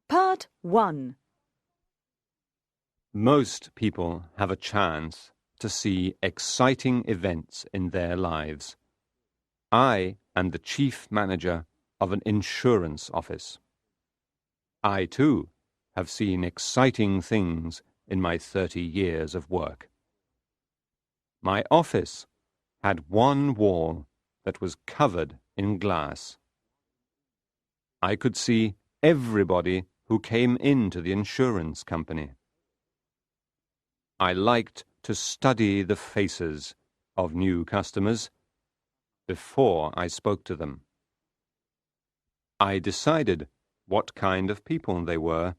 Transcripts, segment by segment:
Part 1. Most people have a chance to see exciting events in their lives. I am the chief manager of an insurance office. I, too, have seen exciting things in my 30 years of work. My office had one wall that was covered in glass. I could see everybody who came into the insurance company. I liked to study the faces of new customers before I spoke to them. I decided what kind of people they were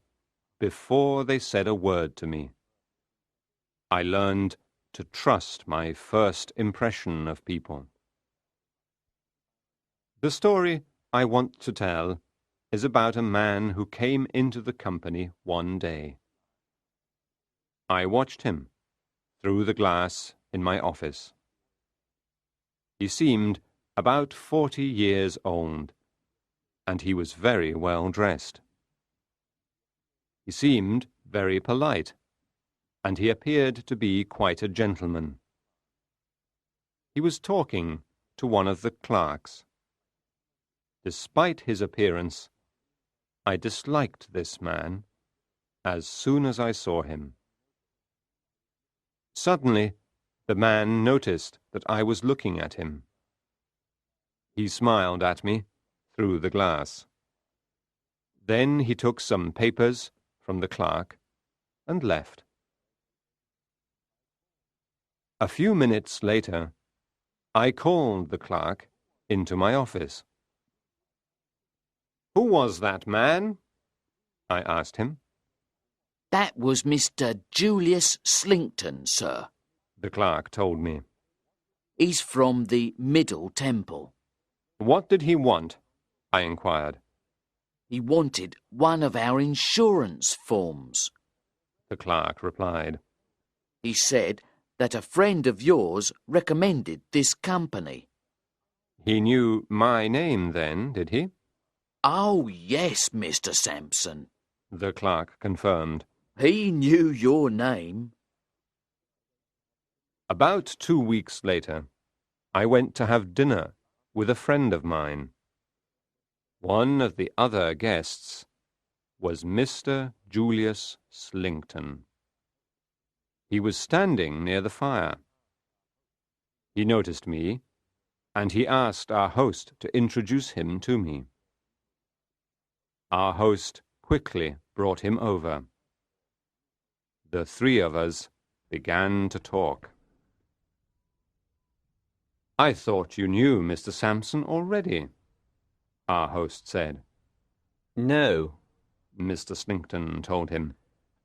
before they said a word to me. I learned to trust my first impression of people. The story I want to tell is about a man who came into the company one day. I watched him through the glass in my office. He seemed about 40 years old, and he was very well dressed. He seemed very polite, and he appeared to be quite a gentleman. He was talking to one of the clerks. Despite his appearance, I disliked this man as soon as I saw him. Suddenly, the man noticed that I was looking at him. He smiled at me through the glass. Then he took some papers from the clerk and left. A few minutes later, I called the clerk into my office. "Who was that man?" I asked him. "That was Mr. Julius Silton, sir," The clerk told me. "He's from the Middle Temple." "What did he want?" I inquired. "He wanted one of our insurance forms." The clerk replied. "He said that a friend of yours recommended this company." "He knew my name then, did he?" "Oh, yes, Mr. Sampson. The clerk confirmed. He knew your name." About 2 weeks later, I went to have dinner with a friend of mine. One of the other guests was Mr. Julius Silton. He was standing near the fire. He noticed me, and he asked our host to introduce him to me. Our host quickly brought him over. The three of us began to talk. "I thought you knew Mr. Sampson already," our host said. "No," Mr. Silton told him.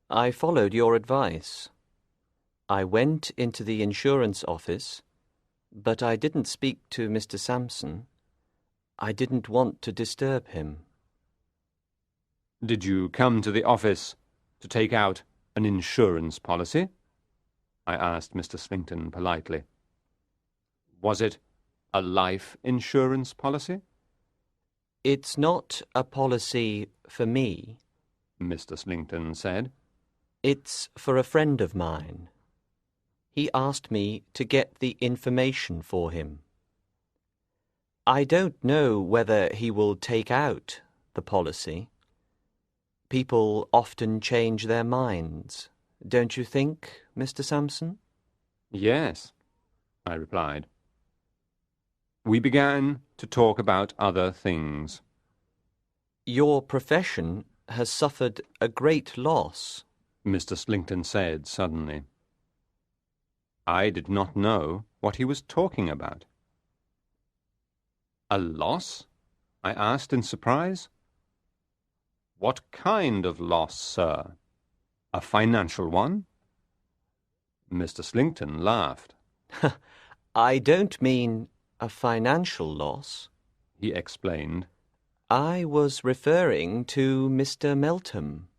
"I followed your advice. I went into the insurance office, but I didn't speak to Mr. Sampson. I didn't want to disturb him." "Did you come to the office to take out an insurance policy?" I asked Mr. Silton politely. "Was it a life insurance policy?" "It's not a policy for me," Mr. Silton said. "It's for a friend of mine. He asked me to get the information for him. I don't know whether he will take out the policy. People often change their minds, don't you think, Mr. Sampson?" "Yes," I replied. We began to talk about other things. "Your profession has suffered a great loss," Mr. Silton said suddenly. I did not know what he was talking about. "A loss?" I asked in surprise. "What kind of loss, sir? A financial one?" Mr. Silton laughed. "I don't mean a financial loss," he explained. "I was referring to Mr. Meltham."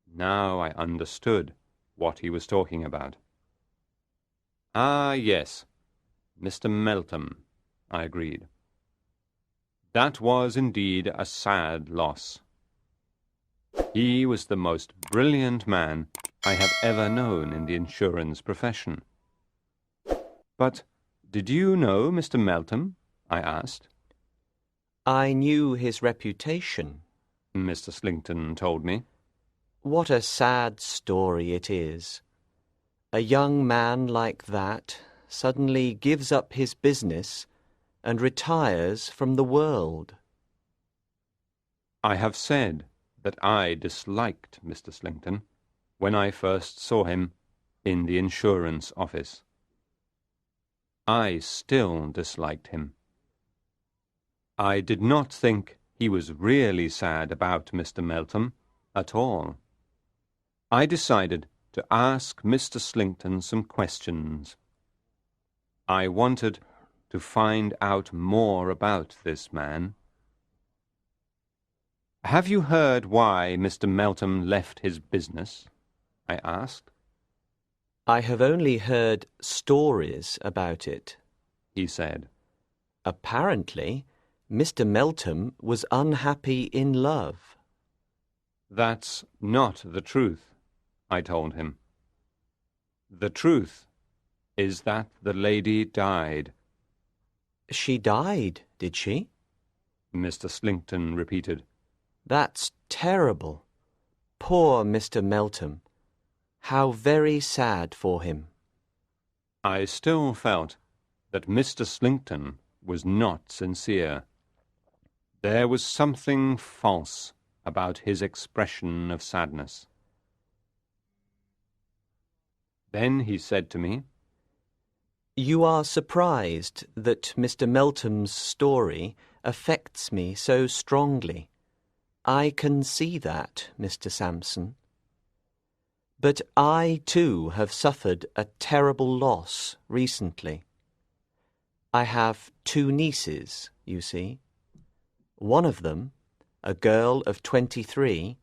Now I understood what he was talking about. "Ah, yes, Mr. Meltham," I agreed. That was indeed a sad loss. He was the most brilliant man I have ever known in the insurance profession. "But did you know Mr. Meltham?" I asked. I knew his reputation. Mr. Slinkton told me. What a sad story it is. A young man like that suddenly gives up his business and retires from the world. I have said that I disliked Mr. Slinkton when I first saw him in the insurance office. I still disliked him. I did not think he was really sad about Mr. Meltham at all. I decided to ask Mr. Slinkton some questions. I wanted to find out more about this man. "Have you heard why Mr. Meltham left his business?" I asked. I have only heard stories about it, He said. Apparently, Mr. Meltham was unhappy in love. "That's not the truth," I told him. "The truth is that the lady died." She died, did she? Mr. Slinkton repeated. That's terrible. Poor Mr. Meltham. How very sad for him. I still felt that Mr. Slinkton was not sincere. There was something false about his expression of sadness. Then he said to me, You are surprised that Mr. Meltham's story affects me so strongly. I can see that, Mr. Sampson. But I too have suffered a terrible loss recently. I have 2 nieces, you see. One of them, a girl of 23,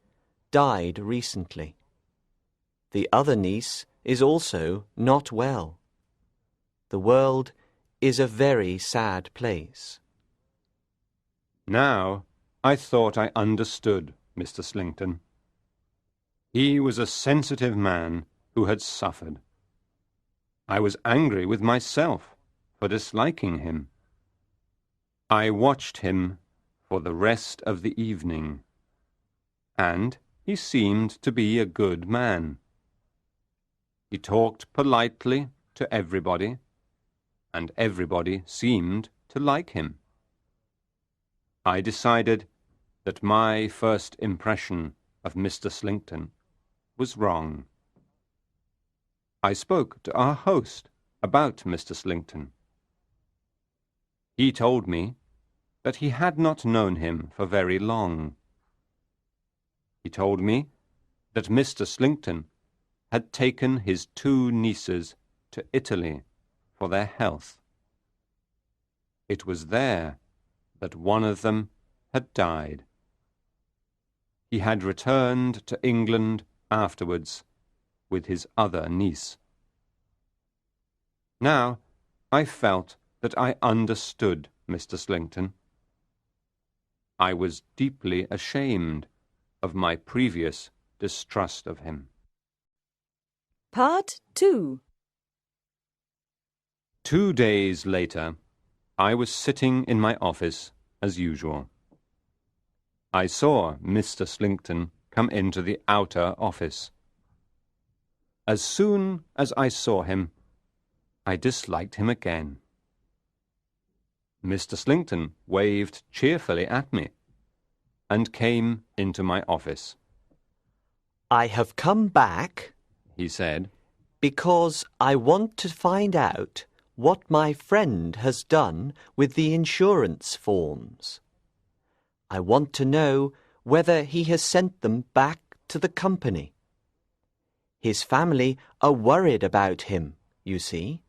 died recently. The other niece is also not well. The world is a very sad place. Now I thought I understood Mr. Slinkton. He was a sensitive man who had suffered. I was angry with myself for disliking him. I watched him for the rest of the evening, and he seemed to be a good man. He talked politely to everybody, and everybody seemed to like him. I decided that my first impression of Mr. Slinkton was wrong. I spoke to our host about Mr. Slinkton. He told me that he had not known him for very long. He told me that Mr. Slinkton had taken his 2 nieces to Italy for their health. It was there that one of them had died. He had returned to England afterwards with his other niece. Now I felt that I understood Mr. Slinkton. I was deeply ashamed of my previous distrust of him. Part 2. 2 days later, I was sitting in my office as usual. I saw Mr. Slinkton come into the outer office. As soon as I saw him, I disliked him again. Mr. Slinkton waved cheerfully at me and came into my office. I have come back, He said, because I want to find out what my friend has done with the insurance forms. I want to know whether he has sent them back to the company. His family are worried about him, you see.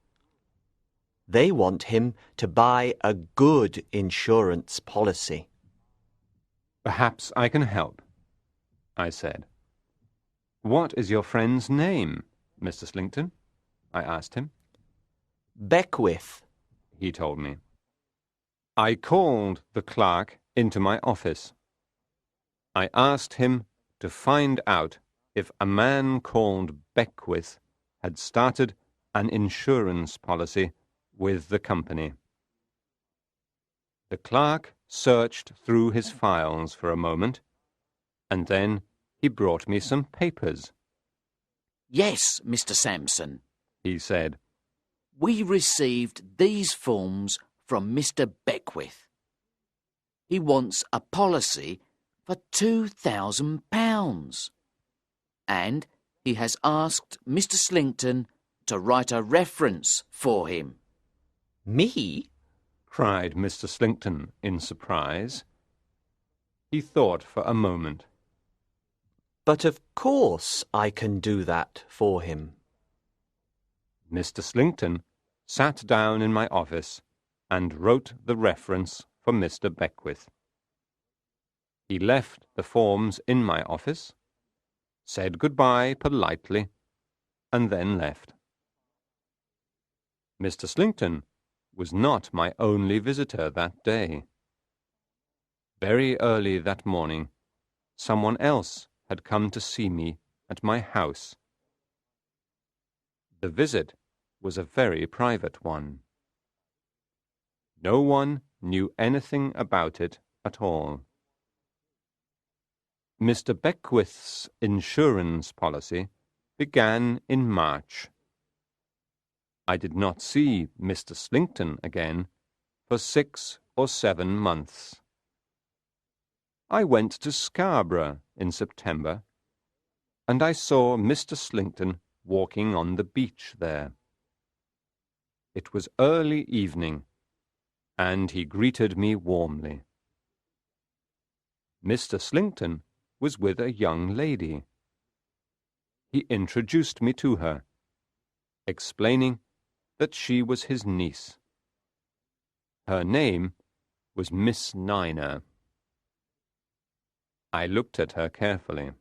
They want him to buy a good insurance policy. "Perhaps I can help," I said. "What is your friend's name, Mr. Slinkton?" I asked him. Beckwith. He told me. I called the clerk into my office. I asked him to find out if a man called Beckwith had started an insurance policy with the company. The clerk searched through his files for a moment, and then he brought me some papers. Yes, Mr. Sampson, He said. we received these forms from Mr. Beckwith. He wants a policy for £2,000, and he has asked Mr. Slinkton to write a reference for him. Me? Cried Mr. Slinkton in surprise. He thought for a moment. But of course I can do that for him. Mr. Slinkton sat down in my office and wrote the reference for Mr. Beckwith. He left the forms in my office, said goodbye politely, and then left. Mr. Slinkton was not my only visitor that day. Very early that morning, someone else had come to see me at my house. The visit was a very private one. No one knew anything about it at all. Mr. Beckwith's insurance policy began in March. I did not see Mr. Slinkton again for 6 or 7 months. I went to Scarborough in September, and I saw Mr. Slinkton walking on the beach there. It was early evening, and he greeted me warmly. Mr. Slinkton was with a young lady. He introduced me to her, explaining that she was his niece. Her name was Miss Niner. I looked at her carefully.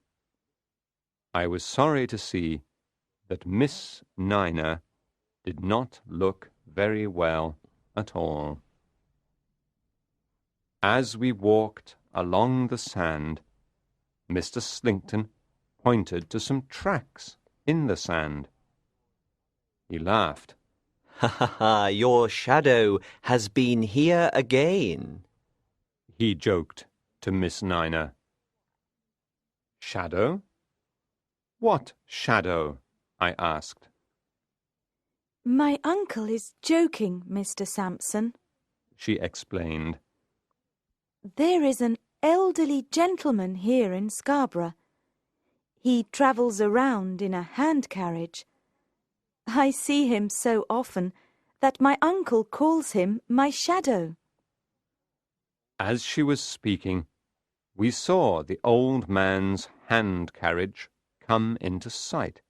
I was sorry to see that Miss Niner did not look very well at all. As we walked along the sand, Mr. Slinkton pointed to some tracks in the sand. He laughed. Ha ha ha, your shadow has been here again. He joked to Miss Niner. Shadow? What shadow? I asked. My uncle is joking, Mr. Sampson, She explained. There is an elderly gentleman here in Scarborough. He travels around in a hand carriage. I see him so often that my uncle calls him my shadow. As she was speaking, we saw the old man's hand carriage come into sight.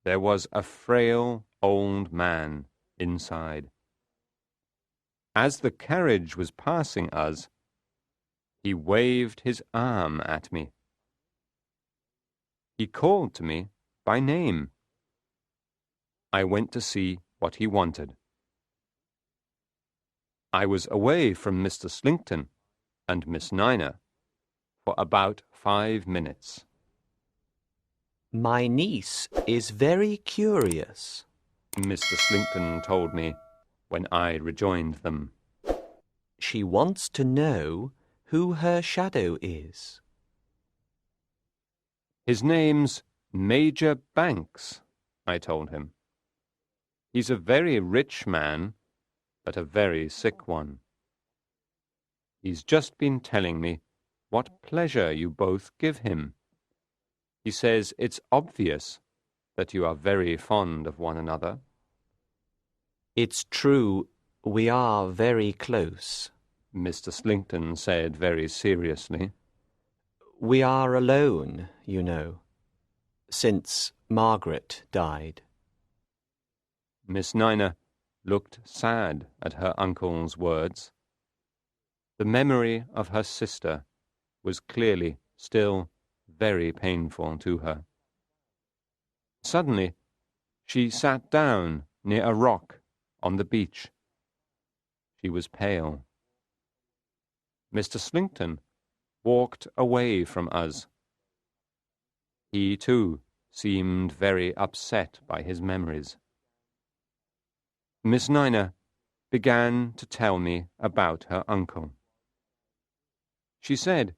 There was a frail old man inside. As the carriage was passing us, he waved his arm at me. He called to me by name. I went to see what he wanted. I was away from Mr. Slinkton and Miss Niner for about 5 minutes. My niece is very curious, Mr. Slinkton told me when I rejoined them. She wants to know who her shadow is. His name's Major Banks, I told him. He's a very rich man, but a very sick one. He's just been telling me what pleasure you both give him. He says it's obvious that you are very fond of one another. It's true, we are very close. Mr. Slinkton said very seriously. We are alone, you know, since Margaret died. Miss Niner looked sad at her uncle's words. The memory of her sister was clearly still very painful to her. Suddenly, she sat down near a rock on the beach. She was pale. Mr. Slinkton walked away from us. He, too, seemed very upset by his memories. Miss Nina began to tell me about her uncle. She said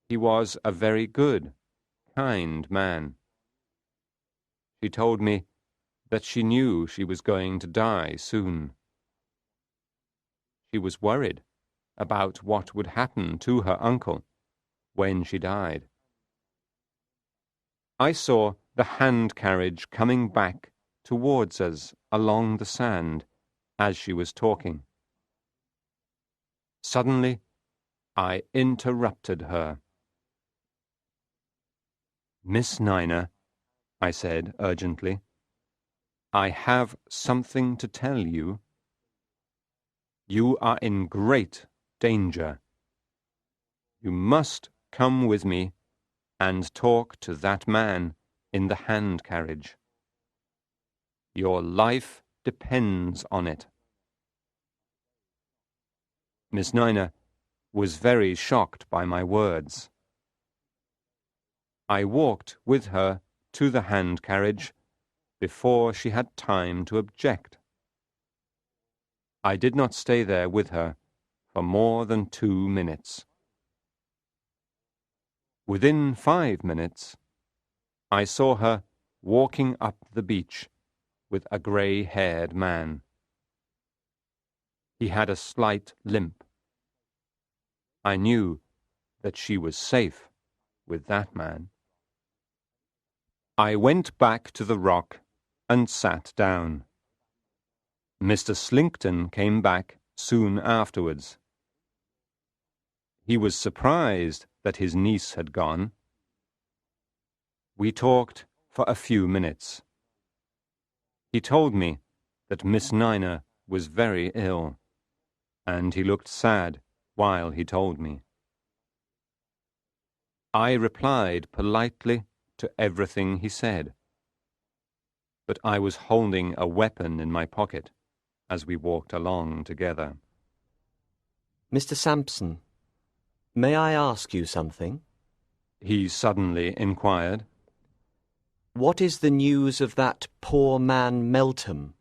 he was a very good, kind man. She told me that she knew she was going to die soon. She was worried about what would happen to her uncle when she died. I saw the hand carriage coming back towards us along the sand as she was talking. Suddenly, I interrupted her. "Miss Nina," I said urgently, "I have something to tell you. You are in great danger. You must come with me and talk to that man in the hand carriage. Your life depends on it." Miss Nina was very shocked by my words. I walked with her to the hand carriage before she had time to object. I did not stay there with her for more than 2 minutes. Within 5 minutes, I saw her walking up the beach with a grey-haired man. He had a slight limp. I knew that she was safe with that man. I went back to the rock and sat down. Mr. Slinkton came back soon afterwards. He was surprised that his niece had gone. We talked for a few minutes. He told me that Miss Nina was very ill, and he looked sad while he told me. I replied politely to everything he said, but I was holding a weapon in my pocket as we walked along together. "Mr. Sampson, may I ask you something?" He suddenly inquired. "What is the news of that poor man Meltham?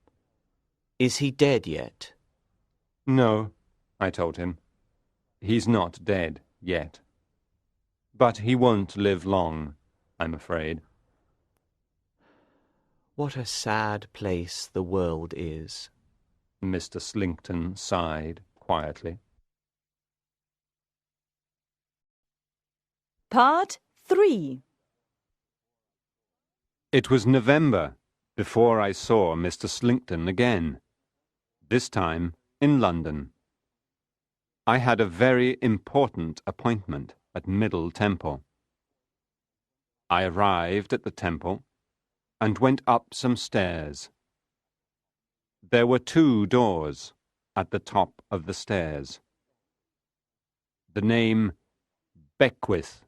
Is he dead yet?" "No," I told him. "He's not dead yet. But he won't live long, I'm afraid." "What a sad place the world is," Mr. Slinkton sighed quietly. Part 3. It was November before I saw Mr. Slinkton again, this time in London. I had a very important appointment at Middle Temple. I arrived at the temple and went up some stairs. There were 2 doors at the top of the stairs. The name Beckwith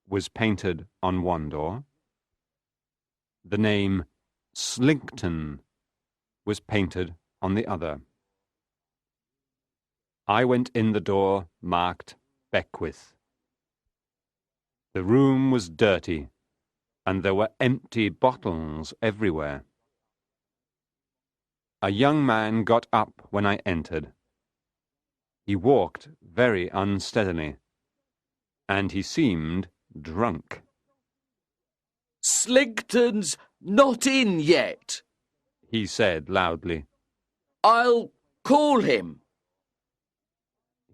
was painted on one door. The name Slinkton was painted on the other. I went in the door marked Beckwith. The room was dirty, and there were empty bottles everywhere. A young man got up when I entered. He walked very unsteadily, and he seemed drunk. "Slinkton's not in yet," he said loudly. "I'll call him."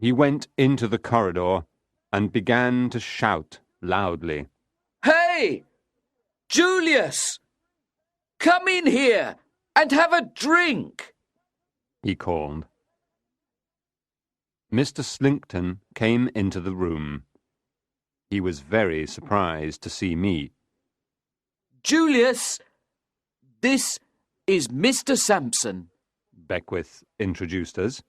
He went into the corridor and began to shout loudly. "Hey, Julius! Come in here and have a drink!" he called. Mr. Slinkton came into the room. He was very surprised to see me. "Julius, this is Mr. Sampson." Beckwith introduced us.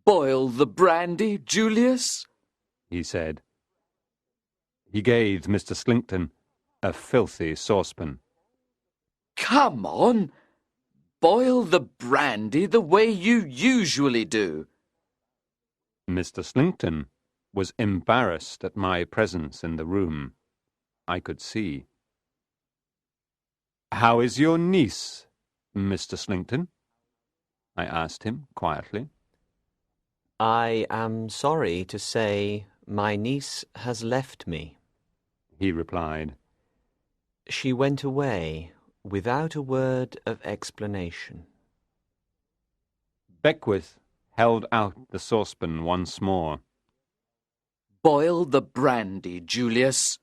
"Boil the brandy, Julius," he said. He gave Mr. Slinkton a filthy saucepan. "Come on, boil the brandy the way you usually do." Mr. Slinkton was embarrassed at my presence in the room. I could see. "How is your niece, Mr. Slinkton?" I asked him quietly. I am sorry to say my niece has left me, He replied. She went away without a word of explanation. Beckwith held out the saucepan once more. "Boil the brandy, Julius,"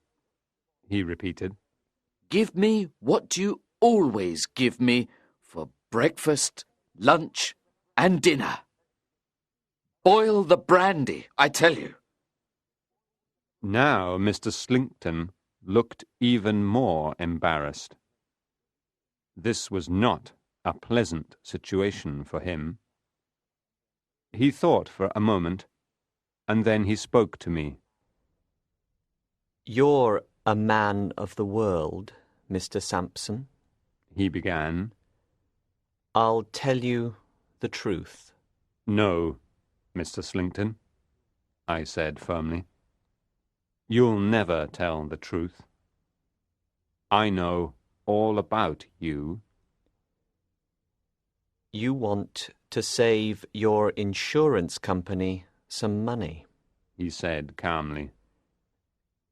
He repeated. "Give me what you always give me for breakfast, lunch, and dinner. Boil the brandy, I tell you." Now Mr. Slinkton looked even more embarrassed. This was not a pleasant situation for him. He thought for a moment, and then he spoke to me. You're a man of the world, Mr. Sampson. He began. I'll tell you the truth. "No, Mr. Slinkton," I said firmly. "You'll never tell the truth. I know all about you." You want to save your insurance company some money. He said calmly.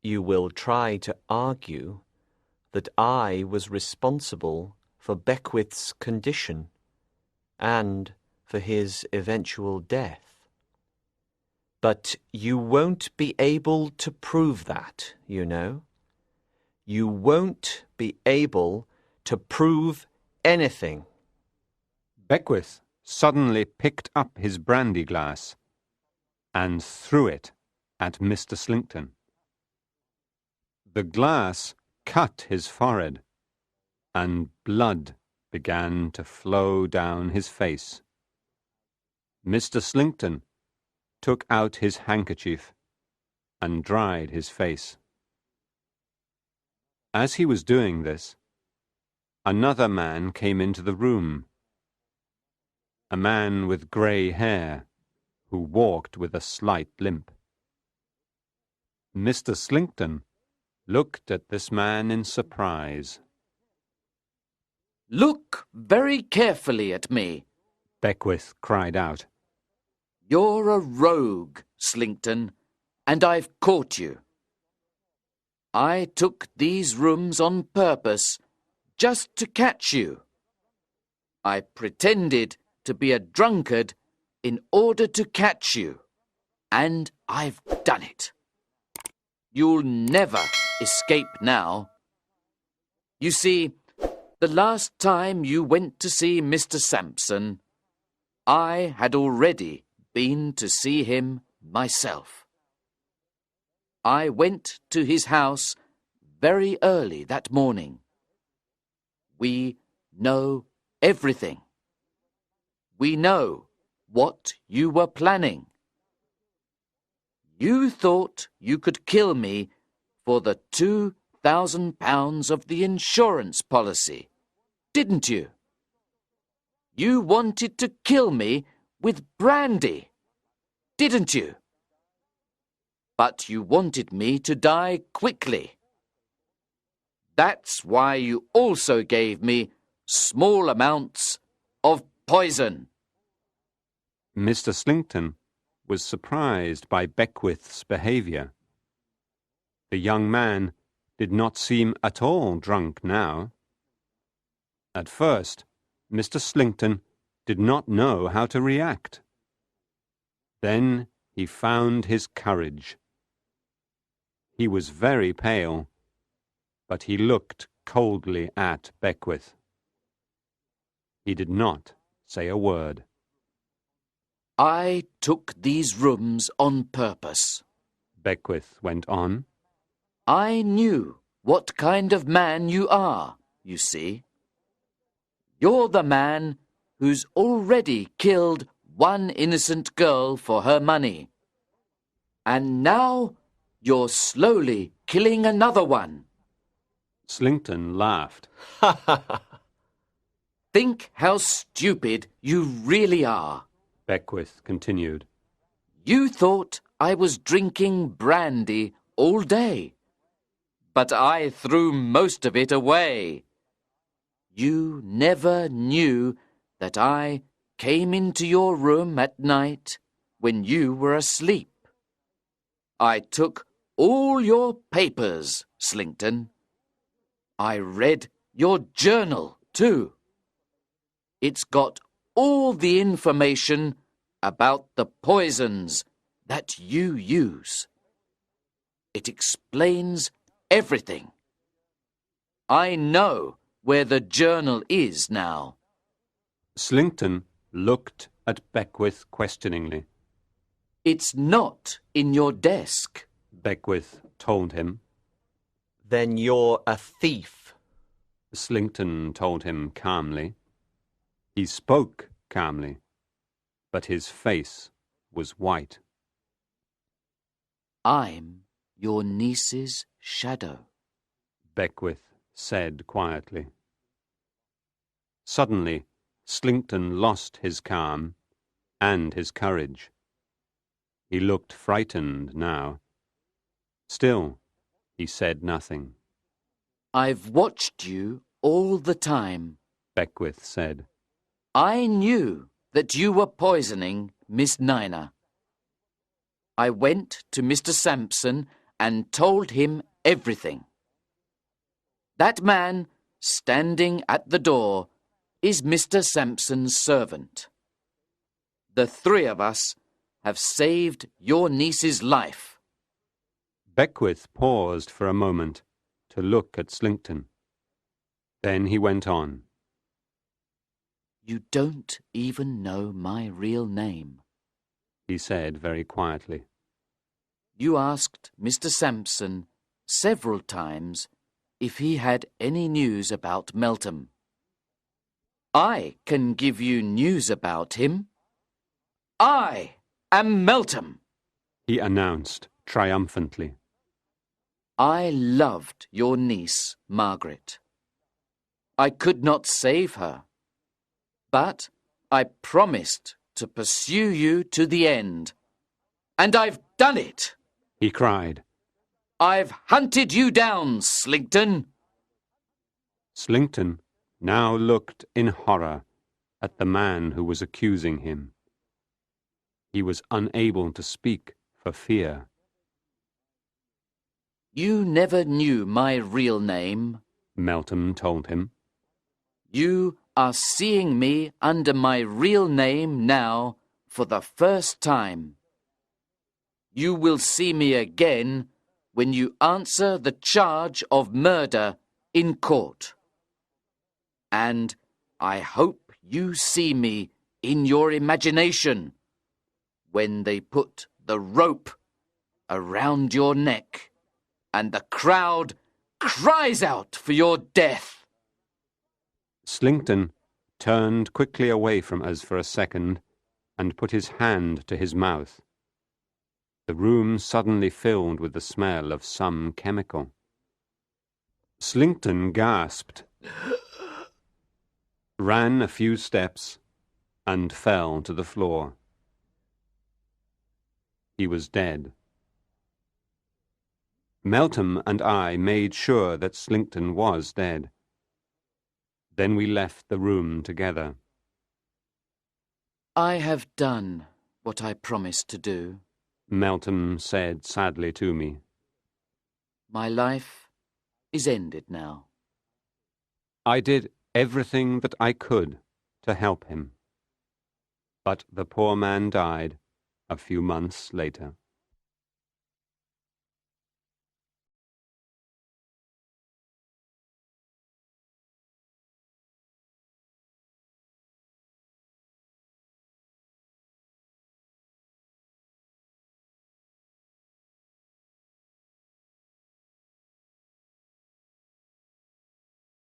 You will try to argue that I was responsible for Beckwith's condition and for his eventual death. But you won't be able to prove that, you know. You won't be able to prove anything. Beckwith suddenly picked up his brandy glass and threw it at Mr. Slinkton. The glass cut his forehead, and blood began to flow down his face. Mr. Slinkton took out his handkerchief and dried his face. As he was doing this, another man came into the room. A man with grey hair, who walked with a slight limp. Mr. Slinkton looked at this man in surprise. "Look very carefully at me." Beckwith cried out. "You're a rogue, Slinkton, and I've caught you. I took these rooms on purpose just to catch you. I pretended to be a drunkard in order to catch you, and I've done it. You'll never escape now. You see, the last time you went to see Mr. Sampson, I had already been to see him myself. I went to his house very early that morning. We know everything. We know what you were planning. You thought you could kill me for the £2,000 of the insurance policy, didn't you? You wanted to kill me with brandy, didn't you? But you wanted me to die quickly. That's why you also gave me small amounts of poison." Mr. Slinkton was surprised by Beckwith's behaviour. The young man did not seem at all drunk now. At first, Mr. Slinkton did not know how to react. Then he found his courage. He was very pale, but he looked coldly at Beckwith. He did not say a word. "I took these rooms on purpose," Beckwith went on. "I knew what kind of man you are, you see. You're the man who's already killed one innocent girl for her money. And now you're slowly killing another one." Slinkton laughed. "Think how stupid you really are," Beckwith continued. "You thought I was drinking brandy all day, but I threw most of it away. You never knew that I came into your room at night when you were asleep. I took all your papers, Slinkton. I read your journal, too. It's got all the information about the poisons that you use. It explains everything. I know where the journal is now. Slinkton looked at Beckwith questioningly. It's not in your desk, Beckwith told him. Then you're a thief. Slinkton told him calmly. He spoke calmly, but his face was white. I'm your niece's shadow, Beckwith said quietly. Suddenly, Slinkton lost his calm and his courage. He looked frightened now. Still, he said nothing. I've watched you all the time, Beckwith said. I knew that you were poisoning Miss Nina. I went to Mr. Sampson and told him everything. That man standing at the door is Mr. Sampson's servant. The three of us have saved your niece's life. Beckwith paused for a moment to look at Slinkton. Then he went on. You don't even know my real name, he said very quietly. You asked Mr. Sampson several times if he had any news about Meltham. I can give you news about him. I am Meltham, he announced triumphantly. I loved your niece, Margaret. I could not save her, but I promised to pursue you to the end. And I've done it, he cried. I've hunted you down, Slinkton. Slinkton now looked in horror at the man who was accusing him. He was unable to speak for fear. You never knew my real name, Meltham told him. You are seeing me under my real name now for the first time. You will see me again when you answer the charge of murder in court. And I hope you see me in your imagination when they put the rope around your neck and the crowd cries out for your death. Slinkton turned quickly away from us for a second and put his hand to his mouth. The room suddenly filled with the smell of some chemical. Slinkton gasped, ran a few steps, and fell to the floor. He was dead. Meltham and I made sure that Slinkton was dead. Then we left the room together. I have done what I promised to do. Meltham said sadly to me. My life is ended now. I did everything that I could to help him. But the poor man died a few months later.